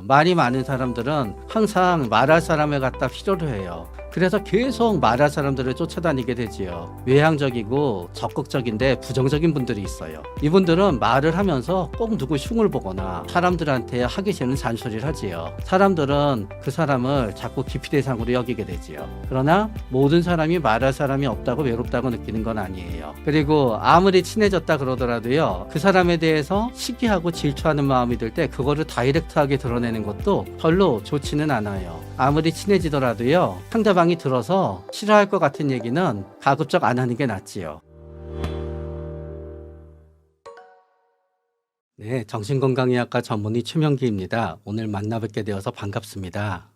말이 많은 사람들은 항상 말할 사람을 갖다 필요로 해요. 그래서 계속 말할 사람들을 쫓아다니게 되지요. 외향적이고 적극적인데 부정적인 분들이 있어요. 이분들은 말을 하면서 꼭 누구 흉을 보거나 사람들한테 하기 싫은 잔소리를 하지요. 사람들은 그 사람을 자꾸 기피 대상으로 여기게 되지요. 그러나 모든 사람이 말할 사람이 없다고 외롭다고 느끼는 건 아니에요. 그리고 아무리 친해졌다 그러더라도요, 그 사람에 대해서 시기하고 질투하는 마음이 들 때 그거를 다이렉트하게 드러내는 것도 별로 좋지는 않아요. 아무리 친해지더라도요, 상대방이 들어서 싫어할 것 같은 얘기는 가급적 안 하는 게 낫지요. 네, 정신건강의학과 전문의 최명기입니다. 오늘 만나뵙게 되어서 반갑습니다.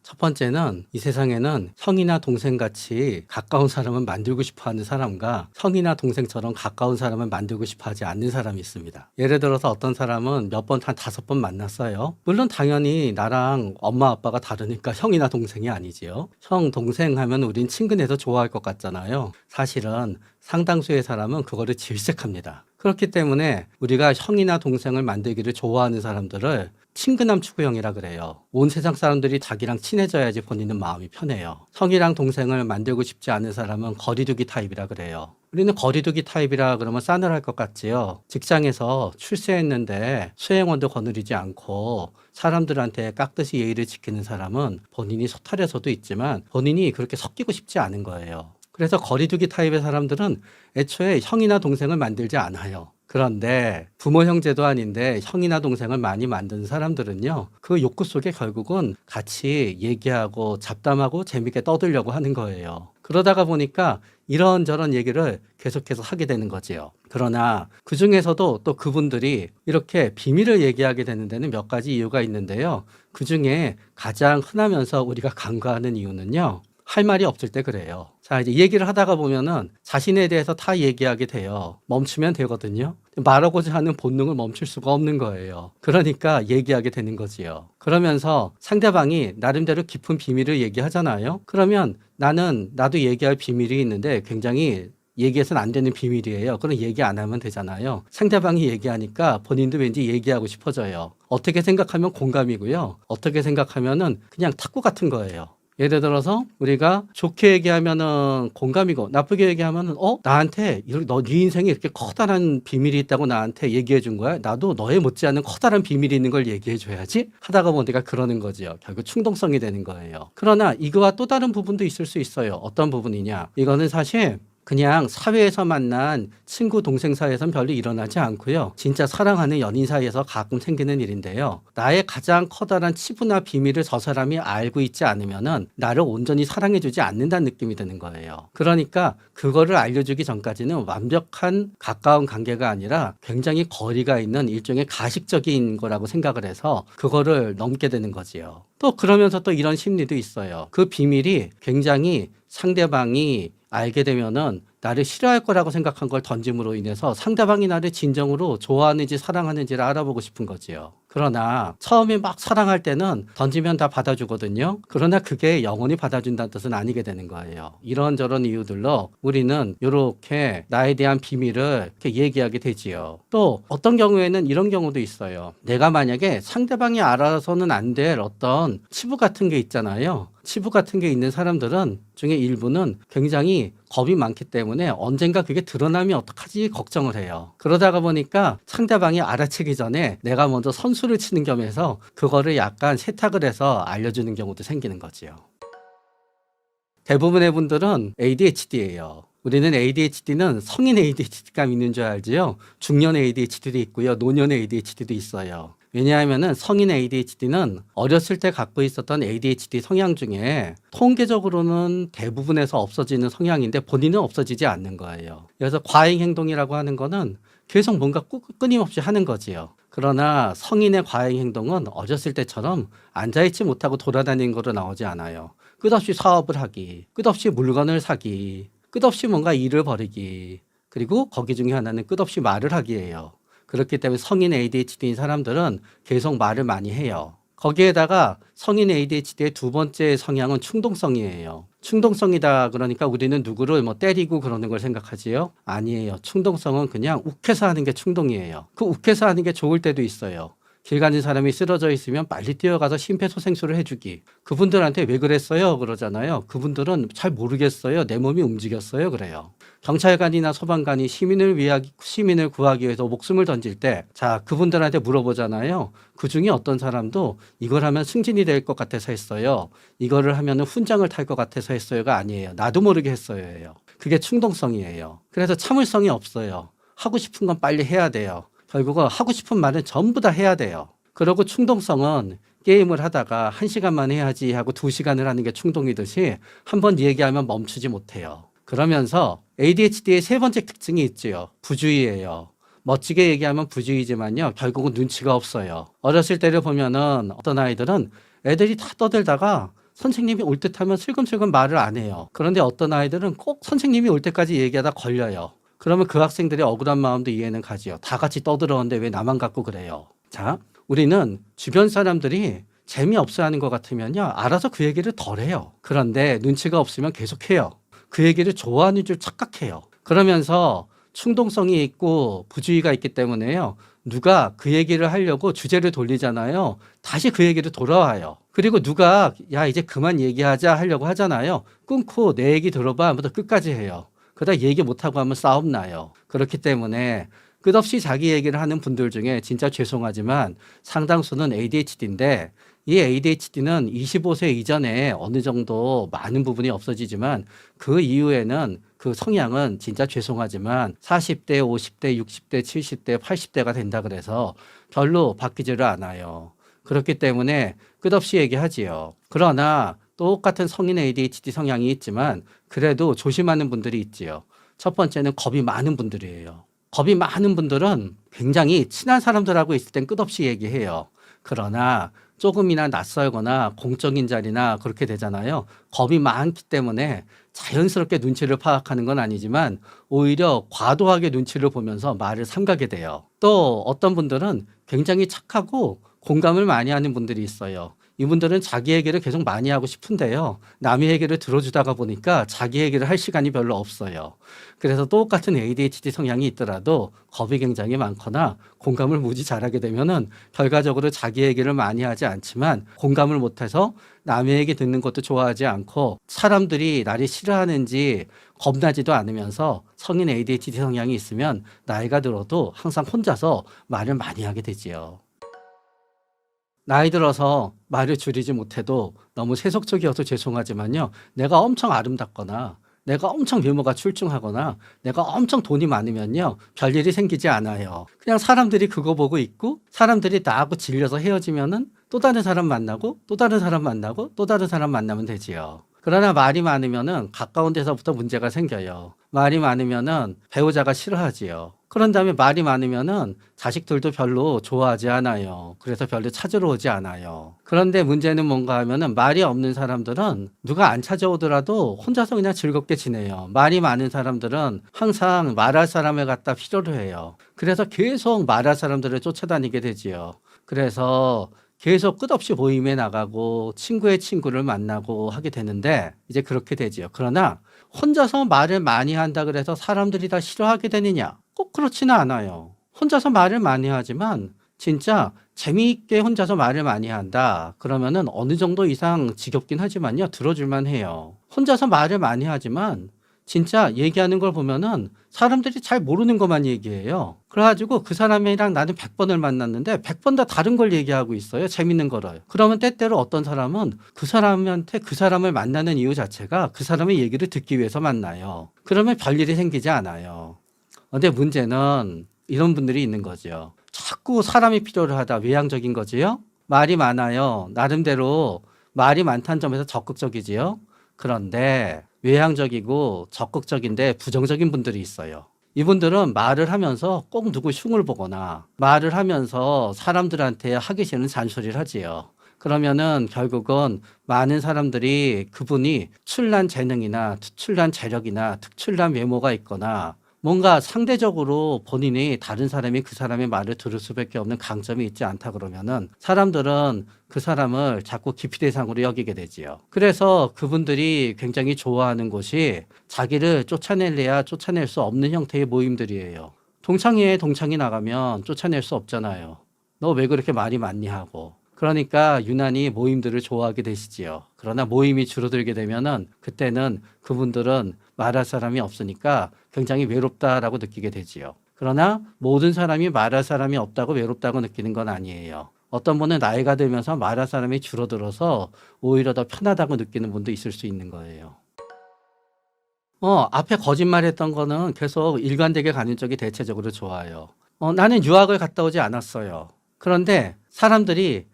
첫 번째는 이 세상에는 형이나 동생같이 가까운 사람을 만들고 싶어하는 사람과 형이나 동생처럼 가까운 사람을 만들고 싶어하지 않는 사람이 있습니다. 예를 들어서 어떤 사람은 몇 번, 한 5번 만났어요. 물론 당연히 나랑 엄마 아빠가 다르니까 형이나 동생이 아니지요. 형, 동생 하면 우린 친근해서 좋아할 것 같잖아요. 사실은 상당수의 사람은 그거를 질색합니다. 그렇기 때문에 우리가 형이나 동생을 만들기를 좋아하는 사람들을 친근함 추구형이라 그래요. 온 세상 사람들이 자기랑 친해져야지 본인은 마음이 편해요. 형이랑 동생을 만들고 싶지 않은 사람은 거리두기 타입이라 그래요. 우리는 거리두기 타입이라 그러면 싸늘할 것 같지요. 직장에서 출세했는데 수행원도 거느리지 않고 사람들한테 깍듯이 예의를 지키는 사람은 본인이 소탈해서도 있지만 본인이 그렇게 섞이고 싶지 않은 거예요. 그래서 거리두기 타입의 사람들은 애초에 형이나 동생을 만들지 않아요. 그런데 부모 형제도 아닌데 형이나 동생을 많이 만드는 사람들은요, 그 욕구 속에 결국은 같이 얘기하고 잡담하고 재밌게 떠들려고 하는 거예요. 그러다가 보니까 이런저런 얘기를 계속해서 하게 되는 거지요. 그러나 그 중에서도 또 그분들이 이렇게 비밀을 얘기하게 되는 데는 몇 가지 이유가 있는데요. 그 중에 가장 흔하면서 우리가 간과하는 이유는요, 할 말이 없을 때 그래요. 자, 이제 얘기를 하다가 보면은 자신에 대해서 다 얘기하게 돼요. 멈추면 되거든요. 말하고자 하는 본능을 멈출 수가 없는 거예요. 그러니까 얘기하게 되는 거지요. 그러면서 상대방이 나름대로 깊은 비밀을 얘기하잖아요. 그러면 나도 얘기할 비밀이 있는데 굉장히 얘기해서는 안 되는 비밀이에요. 그럼 얘기 안 하면 되잖아요. 상대방이 얘기하니까 본인도 왠지 얘기하고 싶어져요. 어떻게 생각하면 공감이고요. 어떻게 생각하면은 그냥 탁구 같은 거예요. 예를 들어서 우리가 좋게 얘기하면은 공감이고 나쁘게 얘기하면은 나한테 네 인생에 이렇게 커다란 비밀이 있다고 나한테 얘기해 준 거야. 나도 너에 못지않은 커다란 비밀이 있는 걸 얘기해 줘야지 하다가 보니까 그러는 거지요. 결국 충동성이 되는 거예요. 그러나 이거와 또 다른 부분도 있을 수 있어요. 어떤 부분이냐? 이거는 사실 그냥 사회에서 만난 친구 동생 사이에서는 별로 일어나지 않고요. 진짜 사랑하는 연인 사이에서 가끔 생기는 일인데요. 나의 가장 커다란 치부나 비밀을 저 사람이 알고 있지 않으면은 나를 온전히 사랑해주지 않는다는 느낌이 드는 거예요. 그러니까 그거를 알려주기 전까지는 완벽한 가까운 관계가 아니라 굉장히 거리가 있는 일종의 가식적인 거라고 생각을 해서 그거를 넘게 되는 거지요. 또 그러면서 또 이런 심리도 있어요. 그 비밀이 굉장히 상대방이 알게 되면은 나를 싫어할 거라고 생각한 걸 던짐으로 인해서 상대방이 나를 진정으로 좋아하는지 사랑하는지를 알아보고 싶은 거지요. 그러나 처음에 막 사랑할 때는 던지면 다 받아주거든요. 그러나 그게 영원히 받아준다는 뜻은 아니게 되는 거예요. 이런저런 이유들로 우리는 이렇게 나에 대한 비밀을 이렇게 얘기하게 되지요. 또 어떤 경우에는 이런 경우도 있어요. 내가 만약에 상대방이 알아서는 안 될 어떤 치부 같은 게 있잖아요. 치부 같은 게 있는 사람들은 중에 일부는 굉장히 겁이 많기 때문에 언젠가 그게 드러나면 어떡하지 걱정을 해요. 그러다가 보니까 상대방이 알아채기 전에 내가 먼저 선수를 치는 겸해서 그거를 약간 세탁을 해서 알려주는 경우도 생기는 거지요. 대부분의 분들은 ADHD예요. 우리는 ADHD는 성인 ADHD가 있는 줄 알지요. 중년 ADHD도 있고요. 노년 ADHD도 있어요. 왜냐하면 성인 ADHD는 어렸을 때 갖고 있었던 ADHD 성향 중에 통계적으로는 대부분에서 없어지는 성향인데 본인은 없어지지 않는 거예요. 그래서 과잉 행동이라고 하는 거는 계속 뭔가 끊임없이 하는 거지요. 그러나 성인의 과잉 행동은 어렸을 때처럼 앉아있지 못하고 돌아다니는 거로 나오지 않아요. 끝없이 사업을 하기, 끝없이 물건을 사기, 끝없이 뭔가 일을 벌이기, 그리고 거기 중에 하나는 끝없이 말을 하기예요. 그렇기 때문에 성인 ADHD인 사람들은 계속 말을 많이 해요. 거기에다가 성인 ADHD의 두 번째 성향은 충동성이에요. 충동성이다 그러니까 우리는 누구를 때리고 그러는 걸 생각하지요? 아니에요. 충동성은 그냥 욱해서 하는 게 충동이에요. 그 욱해서 하는 게 좋을 때도 있어요. 길 가는 사람이 쓰러져 있으면 빨리 뛰어가서 심폐소생술을 해주기. 그분들한테 왜 그랬어요? 그러잖아요. 그분들은 잘 모르겠어요. 내 몸이 움직였어요. 그래요. 경찰관이나 소방관이 시민을 구하기 위해서 목숨을 던질 때, 자, 그분들한테 물어보잖아요. 그 중에 어떤 사람도 이걸 하면 승진이 될 것 같아서 했어요. 이거를 하면 훈장을 탈 것 같아서 했어요가 아니에요. 나도 모르게 했어요예요. 그게 충동성이에요. 그래서 참을성이 없어요. 하고 싶은 건 빨리 해야 돼요. 결국은 하고 싶은 말은 전부 다 해야 돼요. 그리고 충동성은 게임을 하다가 1시간만 해야지 하고 2시간을 하는 게 충동이듯이 한 번 얘기하면 멈추지 못해요. 그러면서 ADHD의 세 번째 특징이 있지요. 부주의예요. 멋지게 얘기하면 부주의지만요. 결국은 눈치가 없어요. 어렸을 때를 보면은 어떤 아이들은 애들이 다 떠들다가 선생님이 올 듯 하면 슬금슬금 말을 안 해요. 그런데 어떤 아이들은 꼭 선생님이 올 때까지 얘기하다 걸려요. 그러면 그 학생들의 억울한 마음도 이해는 가지요. 다 같이 떠들었는데 왜 나만 갖고 그래요. 자, 우리는 주변 사람들이 재미없어 하는 것 같으면요. 알아서 그 얘기를 덜 해요. 그런데 눈치가 없으면 계속해요. 그 얘기를 좋아하는 줄 착각해요. 그러면서 충동성이 있고 부주의가 있기 때문에요. 누가 그 얘기를 하려고 주제를 돌리잖아요. 다시 그 얘기로 돌아와요. 그리고 누가 야 이제 그만 얘기하자 하려고 하잖아요. 끊고 내 얘기 들어봐 하면서 끝까지 해요. 그러다 얘기 못하고 하면 싸움 나요. 그렇기 때문에 끝없이 자기 얘기를 하는 분들 중에 진짜 죄송하지만 상당수는 ADHD인데 이 ADHD는 25세 이전에 어느 정도 많은 부분이 없어지지만 그 이후에는 그 성향은 진짜 죄송하지만 40대, 50대, 60대, 70대, 80대가 된다 그래서 별로 바뀌지를 않아요. 그렇기 때문에 끝없이 얘기하지요. 그러나 똑같은 성인 ADHD 성향이 있지만 그래도 조심하는 분들이 있지요. 첫 번째는 겁이 많은 분들이에요. 겁이 많은 분들은 굉장히 친한 사람들하고 있을 땐 끝없이 얘기해요. 그러나 조금이나 낯설거나 공적인 자리나 그렇게 되잖아요. 겁이 많기 때문에 자연스럽게 눈치를 파악하는 건 아니지만 오히려 과도하게 눈치를 보면서 말을 삼가게 돼요. 또 어떤 분들은 굉장히 착하고 공감을 많이 하는 분들이 있어요. 이분들은 자기 얘기를 계속 많이 하고 싶은데요. 남의 얘기를 들어주다가 보니까 자기 얘기를 할 시간이 별로 없어요. 그래서 똑같은 ADHD 성향이 있더라도 겁이 굉장히 많거나 공감을 무지 잘하게 되면은 결과적으로 자기 얘기를 많이 하지 않지만 공감을 못해서 남의 얘기 듣는 것도 좋아하지 않고 사람들이 나를 싫어하는지 겁나지도 않으면서 성인 ADHD 성향이 있으면 나이가 들어도 항상 혼자서 말을 많이 하게 되지요. 나이 들어서 말을 줄이지 못해도 너무 세속적이어서 죄송하지만요. 내가 엄청 아름답거나 내가 엄청 외모가 출중하거나 내가 엄청 돈이 많으면요. 별일이 생기지 않아요. 그냥 사람들이 그거 보고 있고 사람들이 나하고 질려서 헤어지면은 또 다른 사람 만나고 또 다른 사람 만나고 또 다른 사람 만나면 되지요. 그러나 말이 많으면은 가까운 데서부터 문제가 생겨요. 말이 많으면은 배우자가 싫어하지요. 그런 다음에 말이 많으면은 자식들도 별로 좋아하지 않아요. 그래서 별로 찾으러 오지 않아요. 그런데 문제는 뭔가 하면은 말이 없는 사람들은 누가 안 찾아오더라도 혼자서 그냥 즐겁게 지내요. 말이 많은 사람들은 항상 말할 사람을 갖다 필요로 해요. 그래서 계속 말할 사람들을 쫓아다니게 되지요. 그래서 계속 끝없이 모임에 나가고 친구의 친구를 만나고 하게 되는데 이제 그렇게 되지요. 그러나 혼자서 말을 많이 한다 그래서 사람들이 다 싫어하게 되느냐? 꼭 그렇지는 않아요. 혼자서 말을 많이 하지만 진짜 재미있게 혼자서 말을 많이 한다. 그러면은 어느 정도 이상 지겹긴 하지만요. 들어줄만 해요. 혼자서 말을 많이 하지만 진짜 얘기하는 걸 보면은 사람들이 잘 모르는 것만 얘기해요. 그래가지고 그 사람이랑 나는 100번을 만났는데 100번 다 다른 걸 얘기하고 있어요. 재밌는 거를. 그러면 때때로 어떤 사람은 그 사람한테 그 사람을 만나는 이유 자체가 그 사람의 얘기를 듣기 위해서 만나요. 그러면 별일이 생기지 않아요. 근데 문제는 이런 분들이 있는 거죠. 자꾸 사람이 필요로 하다 외향적인 거지요. 말이 많아요. 나름대로 말이 많다는 점에서 적극적이지요. 그런데 외향적이고 적극적인데 부정적인 분들이 있어요. 이분들은 말을 하면서 꼭 누구 흉을 보거나 말을 하면서 사람들한테 하기 싫은 잔소리를 하지요. 그러면은 결국은 많은 사람들이 그분이 특출난 재능이나 특출난 재력이나 특출난 외모가 있거나 뭔가 상대적으로 본인이 다른 사람이 그 사람의 말을 들을 수밖에 없는 강점이 있지 않다 그러면은 사람들은 그 사람을 자꾸 기피 대상으로 여기게 되지요. 그래서 그분들이 굉장히 좋아하는 곳이 자기를 쫓아내야 쫓아낼 수 없는 형태의 모임들이에요. 동창회에 동창이 나가면 쫓아낼 수 없잖아요. 너 왜 그렇게 말이 많니 하고. 그러니까 유난히 모임들을 좋아하게 되시지요. 그러나 모임이 줄어들게 되면은 그때는 그분들은 말할 사람이 없으니까 굉장히 외롭다라고 느끼게 되지요. 그러나 모든 사람이 말할 사람이 없다고 외롭다고 느끼는 건 아니에요. 어떤 분은 나이가 들면서 말할 사람이 줄어들어서 오히려 더 편하다고 느끼는 분도 있을 수 있는 거예요. 앞에 거짓말했던 거는 계속 일관되게 가는 쪽이 대체적으로 좋아요. 나는 유학을 갔다 오지 않았어요. 그런데 사람들이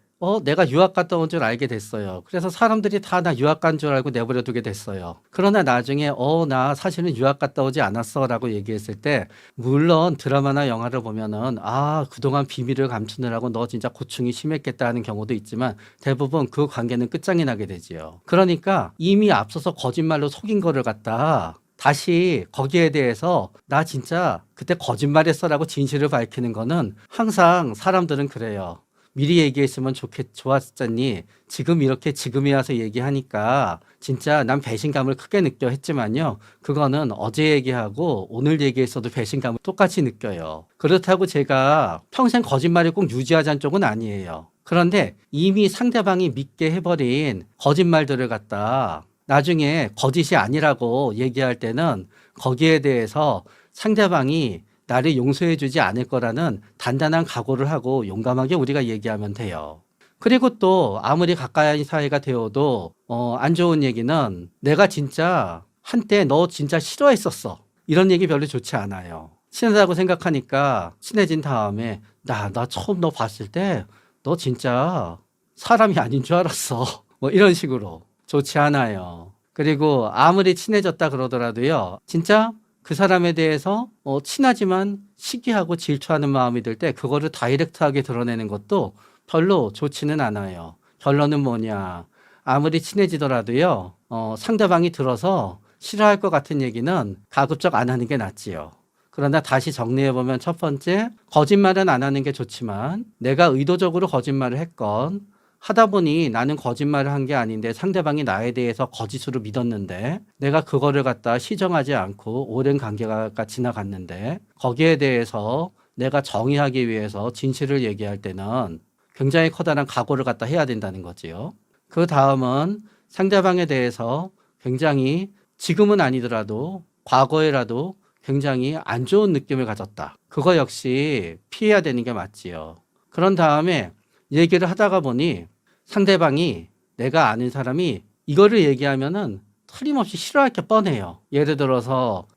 내가 유학 갔다 온 줄 알게 됐어요. 그래서 사람들이 다 나 유학 간 줄 알고 내버려 두게 됐어요. 그러나 나중에 나 사실은 유학 갔다 오지 않았어라고 얘기했을 때 물론 드라마나 영화를 보면은 그동안 비밀을 감추느라고 너 진짜 고충이 심했겠다 하는 경우도 있지만 대부분 그 관계는 끝장이 나게 되지요. 그러니까 이미 앞서서 거짓말로 속인 거를 갖다 다시 거기에 대해서 나 진짜 그때 거짓말했어라고 진실을 밝히는 거는 항상 사람들은 그래요. 미리 얘기했으면 좋았잖니. 지금 이렇게 지금에 와서 얘기하니까 진짜 난 배신감을 크게 느껴 했지만요. 그거는 어제 얘기하고 오늘 얘기했어도 배신감을 똑같이 느껴요. 그렇다고 제가 평생 거짓말을 꼭 유지하자는 쪽은 아니에요. 그런데 이미 상대방이 믿게 해버린 거짓말들을 갖다 나중에 거짓이 아니라고 얘기할 때는 거기에 대해서 상대방이 나를 용서해 주지 않을 거라는 단단한 각오를 하고 용감하게 우리가 얘기하면 돼요. 그리고 또 아무리 가까이 사이가 되어도 안 좋은 얘기는 내가 진짜 한때 너 진짜 싫어했었어. 이런 얘기 별로 좋지 않아요. 친하다고 생각하니까 친해진 다음에 나 처음 너 봤을 때 너 진짜 사람이 아닌 줄 알았어. 뭐 이런 식으로. 좋지 않아요. 그리고 아무리 친해졌다 그러더라도요. 진짜 그 사람에 대해서 친하지만 시기하고 질투하는 마음이 들 때 그거를 다이렉트하게 드러내는 것도 별로 좋지는 않아요. 결론은 뭐냐. 아무리 친해지더라도요. 상대방이 들어서 싫어할 것 같은 얘기는 가급적 안 하는 게 낫지요. 그러나 다시 정리해보면 첫 번째, 거짓말은 안 하는 게 좋지만 내가 의도적으로 거짓말을 했건 하다 보니 나는 거짓말을 한 게 아닌데 상대방이 나에 대해서 거짓으로 믿었는데 내가 그거를 갖다 시정하지 않고 오랜 관계가 지나갔는데 거기에 대해서 내가 정의하기 위해서 진실을 얘기할 때는 굉장히 커다란 각오를 갖다 해야 된다는 거지요. 그 다음은 상대방에 대해서 굉장히 지금은 아니더라도 과거에라도 굉장히 안 좋은 느낌을 가졌다. 그거 역시 피해야 되는 게 맞지요. 그런 다음에 얘기를 하다가 보니 상대방이 내가 아는 사람이 이거를 얘기하면은 틀림없이 싫어할 게 뻔해요. 예를 들어서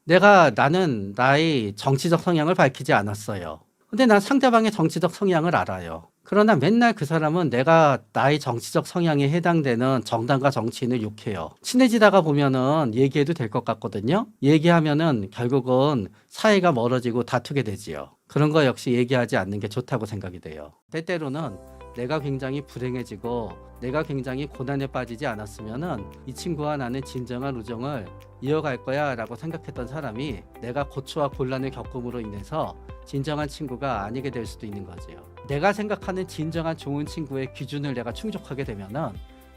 나는 나의 정치적 성향을 밝히지 않았어요. 근데 난 상대방의 정치적 성향을 알아요. 그러나 맨날 그 사람은 내가 나의 정치적 성향에 해당되는 정당과 정치인을 욕해요. 친해지다가 보면은 얘기해도 될 것 같거든요. 얘기하면은 결국은 사이가 멀어지고 다투게 되지요. 그런 거 역시 얘기하지 않는 게 좋다고 생각이 돼요. 때때로는 내가 굉장히 불행해지고 내가 굉장히 고난에 빠지지 않았으면은 이 친구와 나는 진정한 우정을 이어갈 거야 라고 생각했던 사람이 내가 고초와 곤란을 겪음으로 인해서 진정한 친구가 아니게 될 수도 있는 거지요. 내가 생각하는 진정한 좋은 친구의 기준을 내가 충족하게 되면은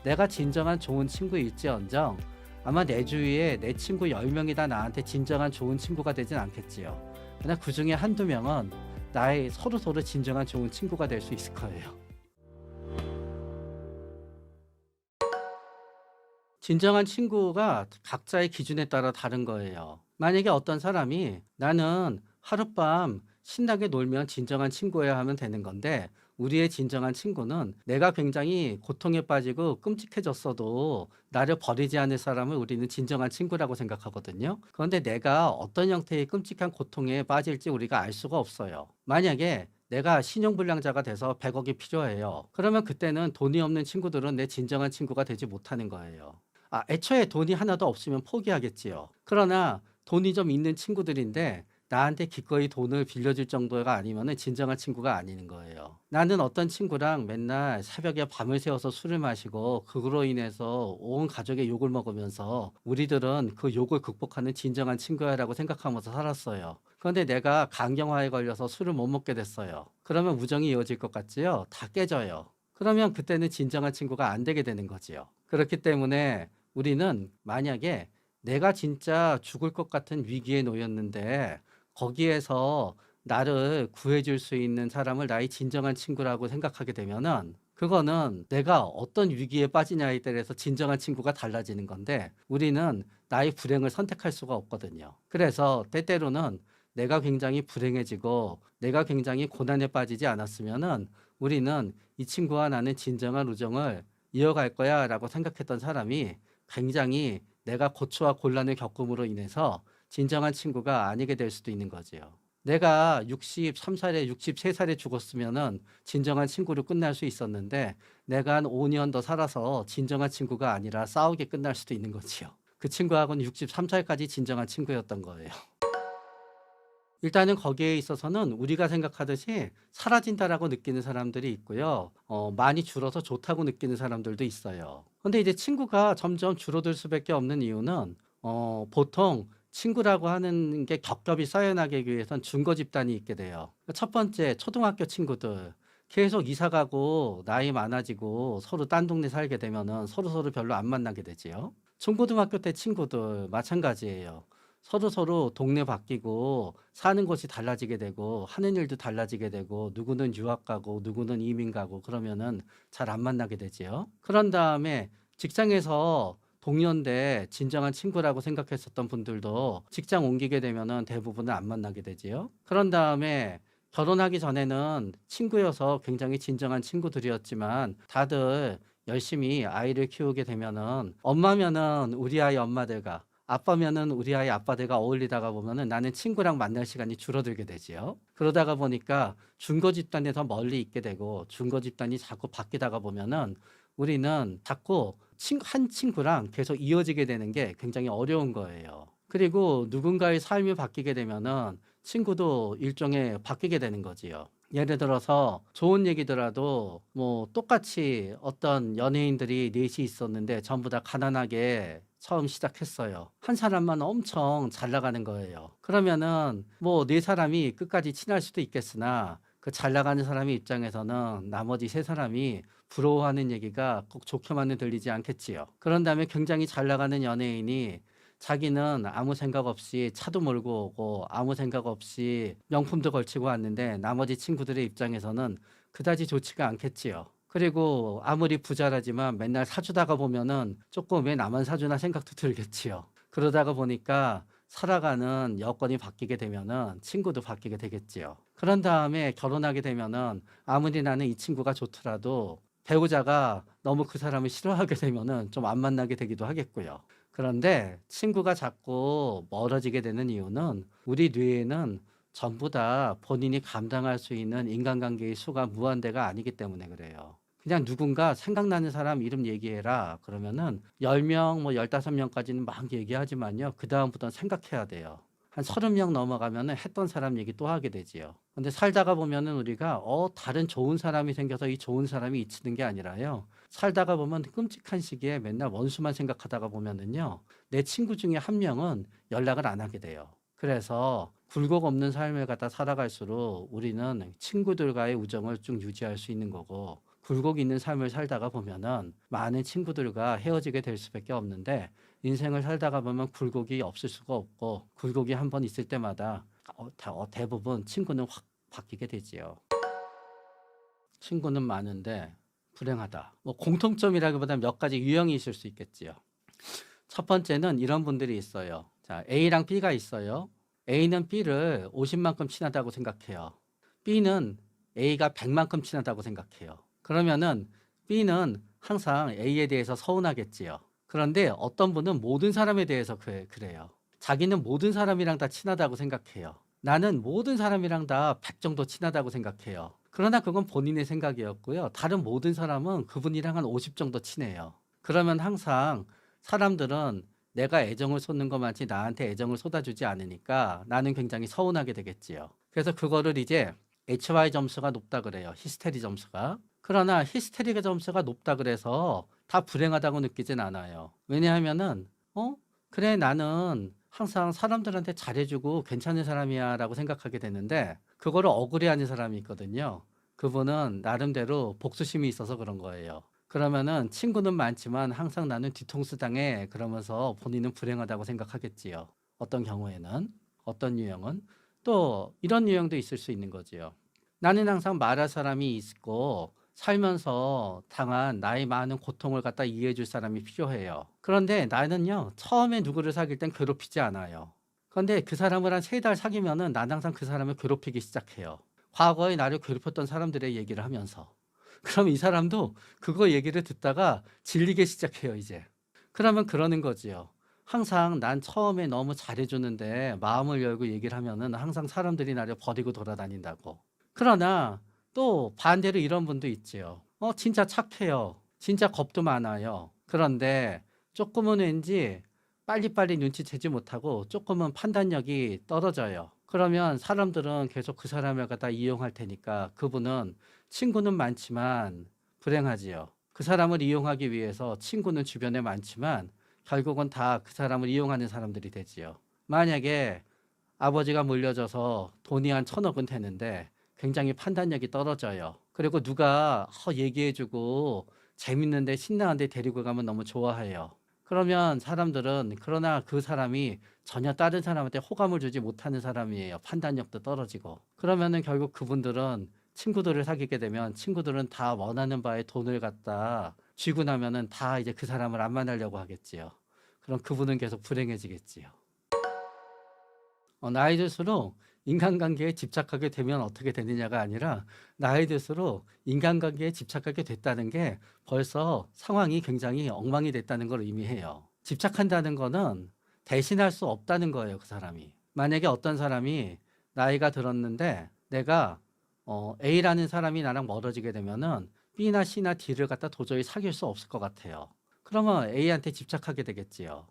내가 진정한 좋은 친구일지언정 아마 내 주위에 내 친구 10명이 다 나한테 진정한 좋은 친구가 되진 않겠지요. 그러나 그 중에 한두 명은 나의 서로 진정한 좋은 친구가 될 수 있을 거예요. 진정한 친구가 각자의 기준에 따라 다른 거예요. 만약에 어떤 사람이 나는 하룻밤 신나게 놀면 진정한 친구여야 하면 되는 건데 우리의 진정한 친구는 내가 굉장히 고통에 빠지고 끔찍해졌어도 나를 버리지 않을 사람을 우리는 진정한 친구라고 생각하거든요. 그런데 내가 어떤 형태의 끔찍한 고통에 빠질지 우리가 알 수가 없어요. 만약에 내가 신용불량자가 돼서 100억이 필요해요. 그러면 그때는 돈이 없는 친구들은 내 진정한 친구가 되지 못하는 거예요. 애초에 돈이 하나도 없으면 포기하겠지요. 그러나 돈이 좀 있는 친구들인데 나한테 기꺼이 돈을 빌려줄 정도가 아니면 진정한 친구가 아닌 거예요. 나는 어떤 친구랑 맨날 새벽에 밤을 새워서 술을 마시고 그로 인해서 온 가족의 욕을 먹으면서 우리들은 그 욕을 극복하는 진정한 친구야라고 생각하면서 살았어요. 그런데 내가 간경화에 걸려서 술을 못 먹게 됐어요. 그러면 우정이 이어질 것 같지요? 다 깨져요. 그러면 그때는 진정한 친구가 안 되게 되는 거지요. 그렇기 때문에 우리는 만약에 내가 진짜 죽을 것 같은 위기에 놓였는데 거기에서 나를 구해줄 수 있는 사람을 나의 진정한 친구라고 생각하게 되면은 그거는 내가 어떤 위기에 빠지냐에 따라서 진정한 친구가 달라지는 건데 우리는 나의 불행을 선택할 수가 없거든요. 그래서 때때로는 내가 굉장히 불행해지고 내가 굉장히 고난에 빠지지 않았으면은 우리는 이 친구와 나는 진정한 우정을 이어갈 거야 라고 생각했던 사람이 굉장히 내가 고초와 곤란을 겪음으로 인해서 진정한 친구가 아니게 될 수도 있는 거지요. 내가 63살에 63살에 죽었으면은 진정한 친구로 끝날 수 있었는데 내가 한 5년 더 살아서 진정한 친구가 아니라 싸우게 끝날 수도 있는 거지요. 그 친구하고는 63살까지 진정한 친구였던 거예요. 일단은 거기에 있어서는 우리가 생각하듯이 사라진다라고 느끼는 사람들이 있고요. 많이 줄어서 좋다고 느끼는 사람들도 있어요. 근데 이제 친구가 점점 줄어들 수밖에 없는 이유는 보통 친구라고 하는 게 겹겹이 쌓여나가기 위해선 중거 집단이 있게 돼요. 첫 번째 초등학교 친구들 계속 이사 가고 나이 많아지고 서로 딴 동네 살게 되면은 서로 별로 안 만나게 되지요. 중고등학교 때 친구들 마찬가지예요. 서로 동네 바뀌고 사는 곳이 달라지게 되고 하는 일도 달라지게 되고 누구는 유학 가고 누구는 이민 가고 그러면은 잘 안 만나게 되지요. 그런 다음에 직장에서 동료인데 진정한 친구라고 생각했었던 분들도 직장 옮기게 되면은 대부분은 안 만나게 되지요. 그런 다음에 결혼하기 전에는 친구여서 굉장히 진정한 친구들이었지만 다들 열심히 아이를 키우게 되면은 엄마면은 우리 아이 엄마들과 아빠면은 우리 아이 아빠들과 어울리다가 보면은 나는 친구랑 만날 시간이 줄어들게 되지요. 그러다가 보니까 중고 집단에서 멀리 있게 되고 중고 집단이 자꾸 바뀌다가 보면은 우리는 자꾸 한 친구랑 계속 이어지게 되는 게 굉장히 어려운 거예요. 그리고 누군가의 삶이 바뀌게 되면은 친구도 일종의 바뀌게 되는 거지요. 예를 들어서 좋은 얘기더라도 뭐 똑같이 어떤 연예인들이 넷이 있었는데 전부 다 가난하게 처음 시작했어요. 한 사람만 엄청 잘 나가는 거예요. 그러면은 뭐 네 사람이 끝까지 친할 수도 있겠으나 그 잘 나가는 사람의 입장에서는 나머지 세 사람이 부러워하는 얘기가 꼭 좋게만은 들리지 않겠지요. 그런 다음에 굉장히 잘 나가는 연예인이 자기는 아무 생각 없이 차도 몰고 오고 아무 생각 없이 명품도 걸치고 왔는데 나머지 친구들의 입장에서는 그다지 좋지가 않겠지요. 그리고 아무리 부자라지만 맨날 사주다가 보면은 조금 왜 나만 사주나 생각도 들겠지요. 그러다가 보니까 살아가는 여건이 바뀌게 되면은 친구도 바뀌게 되겠지요. 그런 다음에 결혼하게 되면은 아무리 나는 이 친구가 좋더라도 배우자가 너무 그 사람을 싫어하게 되면은 좀 안 만나게 되기도 하겠고요. 그런데 친구가 자꾸 멀어지게 되는 이유는 우리 뇌에는 전부 다 본인이 감당할 수 있는 인간관계의 수가 무한대가 아니기 때문에 그래요. 그냥 누군가 생각나는 사람 이름 얘기해라. 그러면은 10명, 뭐 15명까지는 막 얘기하지만요. 그다음부터는 생각해야 돼요. 한 30명 넘어가면은 했던 사람 얘기 또 하게 되지요. 근데 살다가 보면은 우리가 다른 좋은 사람이 생겨서 이 좋은 사람이 잊히는 게 아니라요. 살다가 보면 끔찍한 시기에 맨날 원수만 생각하다가 보면은요. 내 친구 중에 한 명은 연락을 안 하게 돼요. 그래서 굴곡 없는 삶을 갖다 살아갈수록 우리는 친구들과의 우정을 쭉 유지할 수 있는 거고 굴곡 있는 삶을 살다가 보면은 많은 친구들과 헤어지게 될 수밖에 없는데 인생을 살다가 보면 굴곡이 없을 수가 없고 굴곡이 한 번 있을 때마다 대부분 친구는 확 바뀌게 되지요. 친구는 많은데 불행하다. 뭐 공통점이라기보다 몇 가지 유형이 있을 수 있겠지요. 첫 번째는 이런 분들이 있어요. 자, A랑 B가 있어요. A는 B를 50만큼 친하다고 생각해요. B는 A가 100만큼 친하다고 생각해요. 그러면은 B는 항상 A에 대해서 서운하겠지요. 그런데 어떤 분은 모든 사람에 대해서 그래요. 자기는 모든 사람이랑 다 친하다고 생각해요. 나는 모든 사람이랑 다 100 정도 친하다고 생각해요. 그러나 그건 본인의 생각이었고요. 다른 모든 사람은 그분이랑 한 50 정도 친해요. 그러면 항상 사람들은 내가 애정을 쏟는 것만치 나한테 애정을 쏟아주지 않으니까 나는 굉장히 서운하게 되겠지요. 그래서 그거를 이제 HY 점수가 높다 그래요. 히스테리 점수가. 그러나 히스테리 점수가 높다 그래서 다 불행하다고 느끼진 않아요. 왜냐하면은 그래 나는 항상 사람들한테 잘해주고 괜찮은 사람이야 라고 생각하게 되는데 그거를 억울해하는 사람이 있거든요. 그분은 나름대로 복수심이 있어서 그런 거예요. 그러면은 친구는 많지만 항상 나는 뒤통수 당해 그러면서 본인은 불행하다고 생각하겠지요. 어떤 경우에는 어떤 유형은 또 이런 유형도 있을 수 있는 거지요. 나는 항상 말할 사람이 있고 살면서 당한 나의 많은 고통을 갖다 이해해 줄 사람이 필요해요. 그런데 나는요, 처음에 누구를 사귈 땐 괴롭히지 않아요. 그런데 그 사람을 한 3달 사귀면은 난 항상 그 사람을 괴롭히기 시작해요. 과거에 나를 괴롭혔던 사람들의 얘기를 하면서. 그럼 이 사람도 그거 얘기를 듣다가 질리기 시작해요, 이제. 그러면 그러는 거지요. 항상 난 처음에 너무 잘해주는데 마음을 열고 얘기를 하면은 항상 사람들이 나를 버리고 돌아다닌다고. 그러나 또 반대로 이런 분도 있지요. 진짜 착해요. 진짜 겁도 많아요. 그런데 조금은 왠지 빨리빨리 눈치채지 못하고 조금은 판단력이 떨어져요. 그러면 사람들은 계속 그 사람을 갖다 이용할 테니까 그분은 친구는 많지만 불행하지요. 그 사람을 이용하기 위해서 친구는 주변에 많지만 결국은 다 그 사람을 이용하는 사람들이 되지요. 만약에 아버지가 물려줘서 돈이 한 1,000억은 되는데 굉장히 판단력이 떨어져요. 그리고 누가 얘기해주고 재밌는데 신나는데 데리고 가면 너무 좋아해요. 그러면 사람들은 그러나 그 사람이 전혀 다른 사람한테 호감을 주지 못하는 사람이에요. 판단력도 떨어지고. 그러면은 결국 그분들은 친구들을 사귀게 되면 친구들은 다 원하는 바에 돈을 갖다 쥐고 나면은 다 이제 그 사람을 안 만나려고 하겠지요. 그럼 그분은 계속 불행해지겠지요. 나이 들수록 인간관계에 집착하게 되면 어떻게 되느냐가 아니라 나이 들수록 인간관계에 집착하게 됐다는 게 벌써 상황이 굉장히 엉망이 됐다는 걸 의미해요. 집착한다는 거는 대신할 수 없다는 거예요, 그 사람이. 만약에 어떤 사람이 나이가 들었는데 내가 A라는 사람이 나랑 멀어지게 되면은 B나 C나 D를 갖다 도저히 사귈 수 없을 것 같아요. 그러면 A한테 집착하게 되겠지요.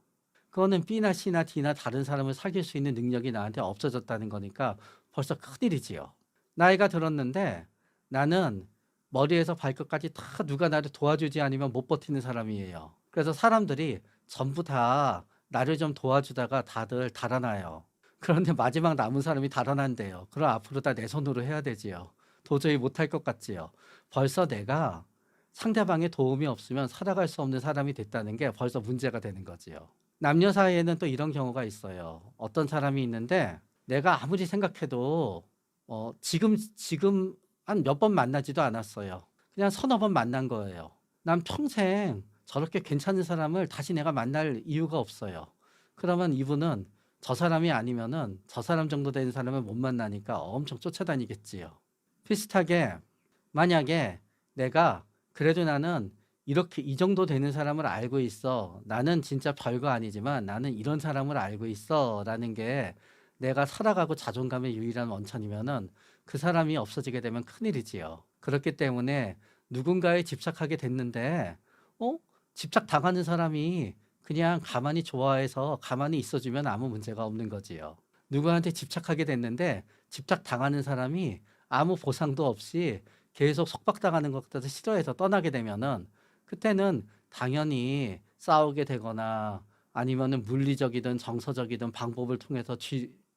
그거는 B나 C나 D나 다른 사람을 사귈 수 있는 능력이 나한테 없어졌다는 거니까 벌써 큰일이지요. 나이가 들었는데 나는 머리에서 발끝까지 다 누가 나를 도와주지 않으면 못 버티는 사람이에요. 그래서 사람들이 전부 다 나를 좀 도와주다가 다들 달아나요. 그런데 마지막 남은 사람이 달아난대요. 그럼 앞으로 다 내 손으로 해야 되지요. 도저히 못할 것 같지요. 벌써 내가 상대방의 도움이 없으면 살아갈 수 없는 사람이 됐다는 게 벌써 문제가 되는 거지요. 남녀 사이에는 또 이런 경우가 있어요. 어떤 사람이 있는데 내가 아무리 생각해도 지금 한 몇 번 만나지도 않았어요. 그냥 서너 번 만난 거예요. 난 평생 저렇게 괜찮은 사람을 다시 내가 만날 이유가 없어요. 그러면 이분은 저 사람이 아니면은 저 사람 정도 되는 사람을 못 만나니까 엄청 쫓아다니겠지요. 비슷하게 만약에 내가 그래도 나는 이렇게 이 정도 되는 사람을 알고 있어. 나는 진짜 별거 아니지만 나는 이런 사람을 알고 있어. 라는 게 내가 살아가고 자존감의 유일한 원천이면은 그 사람이 없어지게 되면 큰일이지요. 그렇기 때문에 누군가에 집착하게 됐는데, 어? 집착 당하는 사람이 그냥 가만히 좋아해서 가만히 있어주면 아무 문제가 없는 거지요. 누구한테 집착하게 됐는데 집착 당하는 사람이 아무 보상도 없이 계속 속박당하는 것 같아서 싫어해서 떠나게 되면은 그때는 당연히 싸우게 되거나 아니면은 물리적이든 정서적이든 방법을 통해서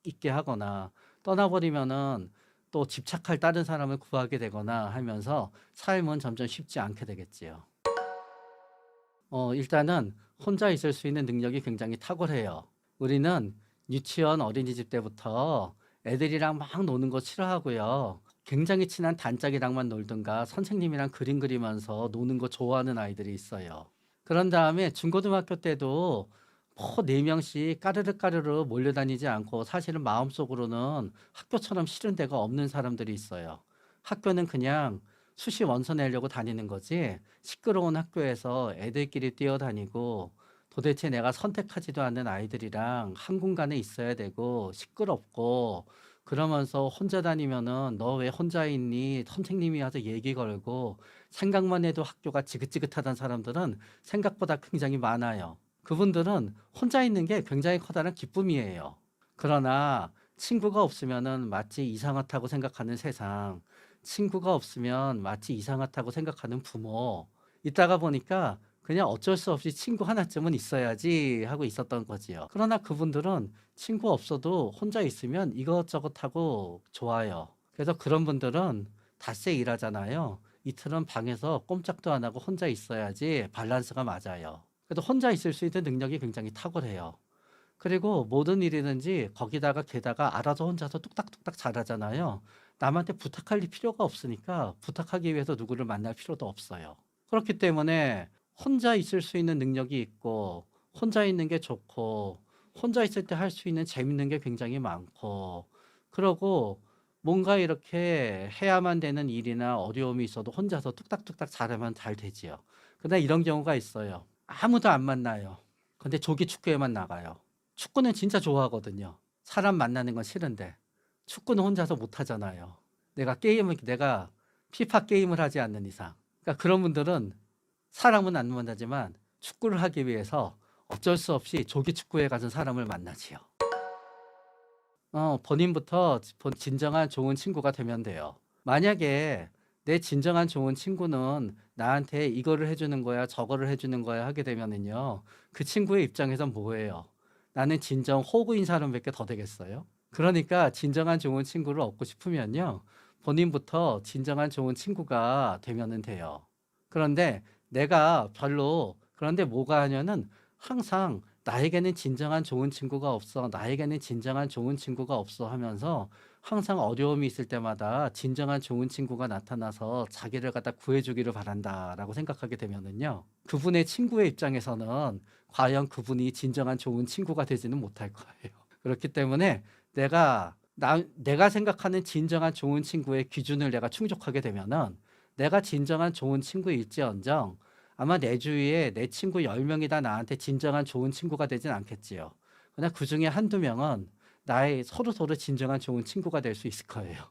있게 하거나 떠나버리면은 또 집착할 다른 사람을 구하게 되거나 하면서 삶은 점점 쉽지 않게 되겠지요. 일단은 혼자 있을 수 있는 능력이 굉장히 탁월해요. 우리는 유치원 어린이집 때부터 애들이랑 막 노는 거 싫어하고요. 굉장히 친한 단짝이랑만 놀든가 선생님이랑 그림 그리면서 노는 거 좋아하는 아이들이 있어요. 그런 다음에 중고등학교 때도 뭐 4명씩 까르르 까르르 몰려다니지 않고 사실은 마음속으로는 학교처럼 싫은 데가 없는 사람들이 있어요. 학교는 그냥 수시 원서 내려고 다니는 거지 시끄러운 학교에서 애들끼리 뛰어다니고 도대체 내가 선택하지도 않는 아이들이랑 한 공간에 있어야 되고 시끄럽고 그러면서 혼자 다니면은 "너 왜 혼자 있니?" 선생님이 와서 얘기 걸고 생각만 해도 학교가 지긋지긋하다는 사람들은 생각보다 굉장히 많아요. 그분들은 혼자 있는 게 굉장히 커다란 기쁨이에요. 그러나 친구가 없으면은 마치 이상하다고 생각하는 세상, 친구가 없으면 마치 이상하다고 생각하는 부모, 있다가 보니까 그냥 어쩔 수 없이 친구 하나쯤은 있어야지 하고 있었던 거지요. 그러나 그분들은 친구 없어도 혼자 있으면 이것저것 하고 좋아요. 그래서 그런 분들은 닷새 일하잖아요. 이틀은 방에서 꼼짝도 안 하고 혼자 있어야지 밸런스가 맞아요. 그래도 혼자 있을 수 있는 능력이 굉장히 탁월해요. 그리고 모든 일이든지 거기다가 게다가 알아서 혼자서 뚝딱뚝딱 잘하잖아요. 남한테 부탁할 필요가 없으니까 부탁하기 위해서 누구를 만날 필요도 없어요. 그렇기 때문에 혼자 있을 수 있는 능력이 있고 혼자 있는 게 좋고 혼자 있을 때 할 수 있는 재밌는 게 굉장히 많고 그러고 뭔가 이렇게 해야만 되는 일이나 어려움이 있어도 혼자서 뚝딱뚝딱 잘하면 잘 되지요. 근데 이런 경우가 있어요. 아무도 안 만나요. 근데 조기 축구에만 나가요. 축구는 진짜 좋아하거든요. 사람 만나는 건 싫은데 축구는 혼자서 못 하잖아요. 내가 피파 게임을 하지 않는 이상. 그러니까 그런 분들은 사람은 안 만나지만 축구를 하기 위해서 어쩔 수 없이 조기 축구에 가서 사람을 만나지요. 본인부터 진정한 좋은 친구가 되면 돼요. 만약에 내 진정한 좋은 친구는 나한테 이거를 해주는 거야, 저거를 해주는 거야 하게 되면은요, 그 친구의 입장에선 뭐예요? 나는 진정 호구인 사람밖에 더 되겠어요? 그러니까 진정한 좋은 친구를 얻고 싶으면요, 본인부터 진정한 좋은 친구가 되면은 돼요. 그런데 그런데 뭐가 하냐는 항상 나에게는 진정한 좋은 친구가 없어. 나에게는 진정한 좋은 친구가 없어 하면서 항상 어려움이 있을 때마다 진정한 좋은 친구가 나타나서 자기를 갖다 구해주기를 바란다라고 생각하게 되면은요. 그분의 친구의 입장에서는 과연 그분이 진정한 좋은 친구가 되지는 못할 거예요. 그렇기 때문에 내가 생각하는 진정한 좋은 친구의 기준을 내가 충족하게 되면은 내가 진정한 좋은 친구일지언정 아마 내 주위에 내 친구 10명이 다 나한테 진정한 좋은 친구가 되진 않겠지요. 그러나 그 중에 한두 명은 나의 서로 진정한 좋은 친구가 될 수 있을 거예요.